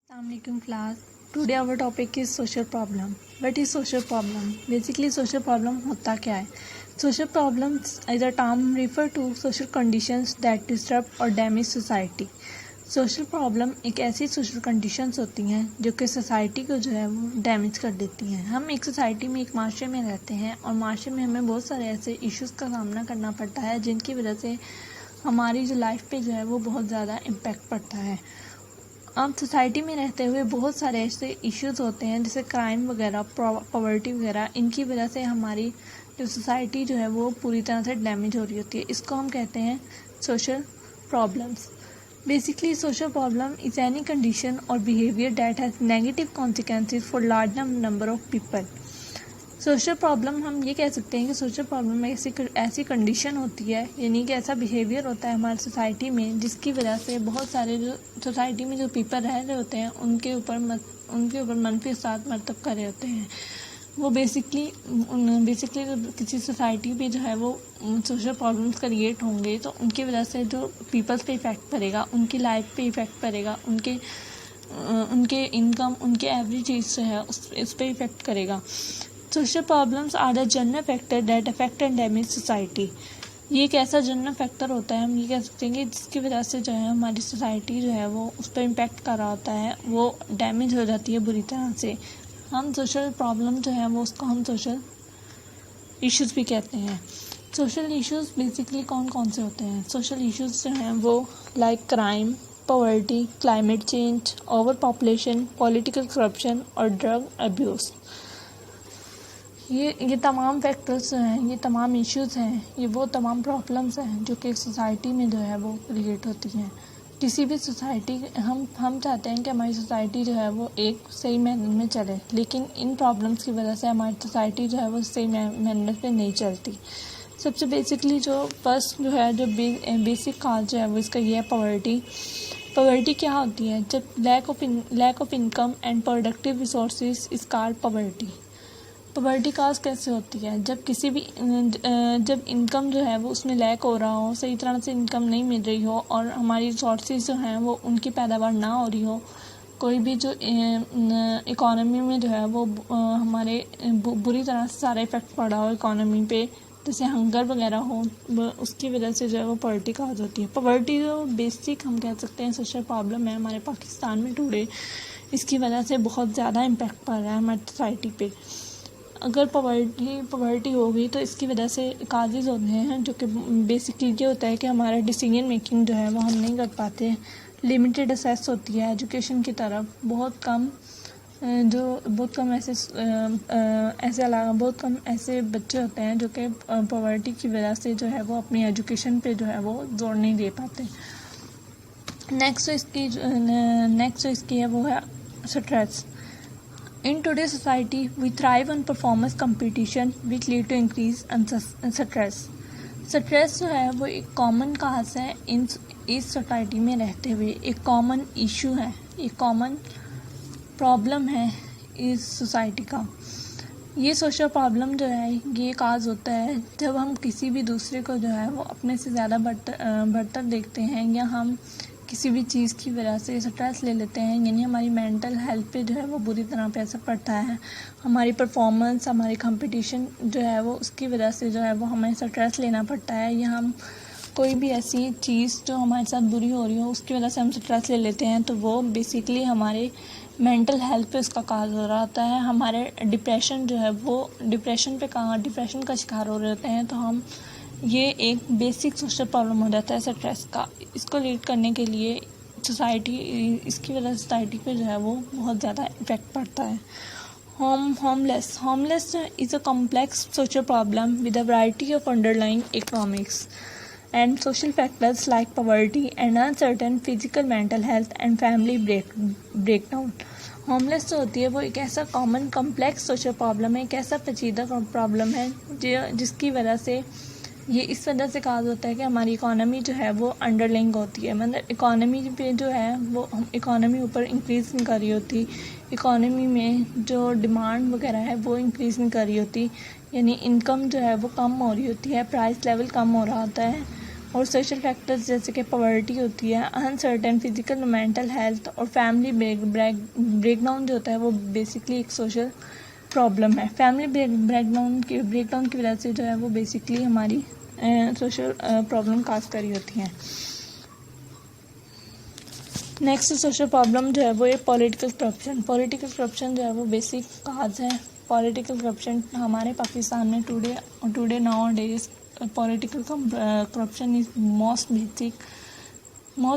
Assalamualaikum class. Today our topic is social problem. What is social problem? Basically social problem होता क्या है? Social problems is a term refer to social conditions that disrupt or damage society. Social problem एक ऐसी social conditions होती हैं जो कि society को जो है वो डैमेज कर देती हैं. हम एक society में एक माशरे में रहते हैं और माशरे में हमें बहुत सारे ऐसे issues का सामना करना पड़ता है जिनकी वजह से हमारी जो लाइफ पे जो है वो बहुत ज़्यादा इम्पैक्ट पड़ता है. अब सोसाइटी में रहते हुए बहुत सारे ऐसे इश्यूज होते हैं जैसे क्राइम वगैरह, पॉवर्टी वगैरह. इनकी वजह से हमारी जो सोसाइटी जो है वो पूरी तरह से डैमेज हो रही होती है. इसको हम कहते हैं social problems. Basically social problem is any condition or behaviour that has negative consequences for large number of people. Social problem हम ये कह सकते हैं कि सोशल प्रॉब्लम में ऐसी कंडीशन होती है, यानी कि ऐसा बिहेवियर होता है हमारी सोसाइटी में जिसकी वजह से बहुत सारे जो सोसाइटी में जो पीपल रह रहे होते हैं उनके ऊपर मनफी असरात मरतब कर रहे होते हैं. वो बेसिकली किसी सोसाइटी पे जो है वो सोशल प्रॉब्लम्स क्रिएट होंगे तो उनकी वजह से जो पीपल्स पे इफ़ेक्ट पड़ेगा, उनकी लाइफ पे इफ़ेक्ट पड़ेगा, उनके इनकम, उनके एवरी चीज़ जो है उस पर इफ़ेक्ट करेगा. Social problems are the general factor that affect and damage society. ये एक ऐसा जनरल फैक्टर होता है, हम ये कह सकते हैं कि जिसकी वजह से जो है हमारी सोसाइटी जो है वो उस पर इम्पैक्ट कर रहा होता है, वो डैमेज हो जाती है बुरी तरह से. हम सोशल प्रॉब्लम जो है वो उसको हम सोशल इश्यूज़ भी कहते हैं. सोशल इश्यूज़ बेसिकली कौन कौन से होते हैं? सोशल इश्यूज़ जो हैं वो like crime, poverty, climate change, over population, political corruption और ड्रग अब्यूज़. ये तमाम फैक्टर्स हैं, ये तमाम इश्यूज़ हैं, ये वो तमाम प्रॉब्लम्स हैं जो कि सोसाइटी में जो है वो क्रिएट होती हैं. किसी भी सोसाइटी हम चाहते हैं कि हमारी सोसाइटी जो है वो एक सही मैनर में चले, लेकिन इन प्रॉब्लम्स की वजह से हमारी सोसाइटी जो है वो सही मैनर पे नहीं चलती. सबसे बेसिकली जो फर्स्ट जो है जो बेसिक काज जो है वो इसका ये है पॉवर्टी. पॉवर्टी क्या होती है? जब lack of income and productive resources is called poverty. Poverty cause कैसे होती है? जब इनकम जो है वो उसमें लैक हो रहा हो, सही तरह से इनकम नहीं मिल रही हो और हमारी रिसोर्सेज जो हैं वो उनकी पैदावार ना हो रही हो, कोई भी जो इकोनॉमी में जो है वो हमारे बुरी तरह से सारा इफ़ेक्ट पड़ा हो इकोनॉमी पे, जैसे हंगर वगैरह हो, उसकी वजह से जो है वो पॉवर्टी काज होती है. पॉवर्टी जो बेसिक हम कह सकते हैं सोशल प्रॉब्लम है हमारे पाकिस्तान में टुडे. इसकी वजह से बहुत ज़्यादा इम्पैक्ट पड़ रहा है हमारी सोसाइटी पे. अगर पॉवर्टी हो गई तो इसकी वजह से काजेज़ होते हैं जो कि बेसिकली ये होता है कि हमारा डिसीजन मेकिंग जो है वो हम नहीं कर पाते. लिमिटेड एक्सेस होती है एजुकेशन की तरफ. बहुत कम ऐसे बच्चे होते हैं जो कि पॉवर्टी की वजह से जो है वो अपनी एजुकेशन पे जो है वो जोर नहीं दे पाते. नेक्स्ट जो इसकी है वो है stress. In today's society, we thrive on performance competition, which lead to increase in stress. Stress जो है वो एक कॉमन काज है इस सोसाइटी में रहते हुए, एक कॉमन इशू है, एक कॉमन प्रॉब्लम है इस सोसाइटी का. ये सोशल प्रॉब्लम जो है ये काज होता है जब हम किसी भी दूसरे को जो है वो अपने से ज़्यादा बढ़तर देखते हैं या हम किसी भी चीज़ की वजह से स्ट्रेस ले लेते हैं, यानी हमारी मेंटल हेल्थ पे जो है वो बुरी तरह पे असर पड़ता है. हमारी परफॉर्मेंस, हमारी कंपटीशन जो है वो उसकी वजह से जो है वो हमें स्ट्रेस लेना पड़ता है, या हम कोई भी ऐसी चीज़ जो हमारे साथ बुरी हो रही हो उसकी वजह से हम स्ट्रेस ले लेते हैं, तो वो बेसिकली हमारे मेंटल हेल्थ पे उसका काज हो रहा होता है. हमारे डिप्रेशन जो है वो डिप्रेशन का शिकार हो रहे होते हैं. तो हम ये एक बेसिक सोशल प्रॉब्लम हो जाता है स्ट्रेस का. इसको लीड करने के लिए इसकी वजह से सोसाइटी पे जो है वो बहुत ज़्यादा इफेक्ट पड़ता है. Homeless is a complex social problem with a variety of underlying economics and social factors like poverty and uncertain physical, mental health and family breakdown. Homeless जो होती है वो एक ऐसा कॉमन कॉम्प्लेक्स सोशल प्रॉब्लम है, एक ऐसा पेचीदा प्रॉब्लम है जिसकी वजह से ये इस वजह से काज होता है कि हमारी इकोनॉमी जो है वो अंडरलिंक होती है. मतलब इकोनॉमी पे जो है वो इकोनॉमी ऊपर इंक्रीज़ नहीं कर रही होती, इकोनॉमी में जो डिमांड वगैरह है वो इंक्रीज़ नहीं कर रही होती, यानी इनकम जो है वो कम हो रही होती है, प्राइस लेवल कम हो रहा होता है और सोशल फैक्टर्स जैसे कि पॉवर्टी होती है, अनसर्टेन फिजिकल मेंटल हेल्थ और फैमिली ब्रेकडाउन जो होता है वो बेसिकली एक सोशल प्रॉब्लम है। फैमिली ब्रेकडाउन की वजह से जो है वो बेसिकली हमारी सोशल प्रॉब्लम काज करी होती हैं। नेक्स्ट सोशल प्रॉब्लम जो है वो ये पॉलिटिकल करप्शन जो है वो बेसिक काज है। पॉलिटिकल करप्शन हमारे पाकिस्तान में today now days political corruption is most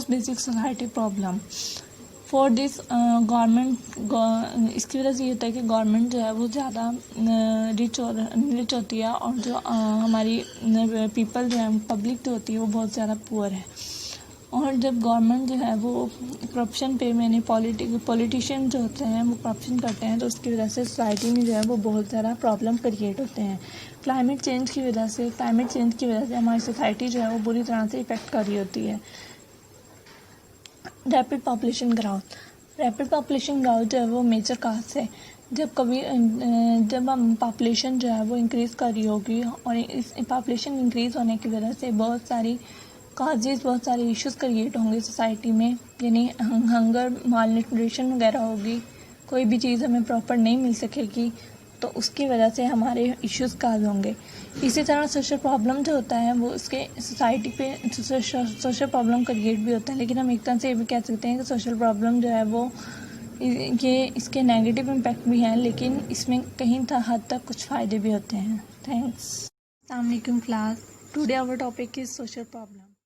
basic society problem for this government. इसकी वजह से ये होता है कि गवर्नमेंट जो है वो ज़्यादा रिच होती है और जो हमारी पीपल जो है पब्लिक जो होती है वो बहुत ज़्यादा पुअर है। और जब गवर्नमेंट जो है वो करप्शन पे पॉलिटिशियन जो होते हैं वो करप्शन करते हैं तो उसकी वजह से सोसाइटी में जो है वो बहुत ज़्यादा प्रॉब्लम क्रिएट होते हैं। क्लाइमेट चेंज की वजह से हमारी सोसाइटी जो है वो बुरी तरह से इफ़ेक्ट कर रही होती है। रैपिड पॉपुलेशन ग्रोथ जो है वो मेजर काज है। जब हम पॉपुलेशन जो है वो इंक्रीज़ कर रही होगी और इस पॉपुलेशन इंक्रीज़ होने की वजह से बहुत सारे इश्यूज़ क्रिएट होंगे सोसाइटी में, यानी हंगर, माल न्यूट्रिशन वगैरह होगी, कोई भी चीज़ हमें प्रॉपर नहीं मिल सकेगी तो उसकी वजह से हमारे इश्यूज़ काज होंगे। इसी तरह सोशल प्रॉब्लम जो होता है वो उसके सोसाइटी पे सोशल प्रॉब्लम क्रिएट भी होता है, लेकिन हम एक तरह से ये भी कह सकते हैं कि सोशल प्रॉब्लम जो है वो ये इसके नेगेटिव इम्पैक्ट भी हैं, लेकिन इसमें कहीं हद तक कुछ फ़ायदे भी होते हैं। थैंक्स। अस्सलाम वालेकुम class. Today our topic is social problem.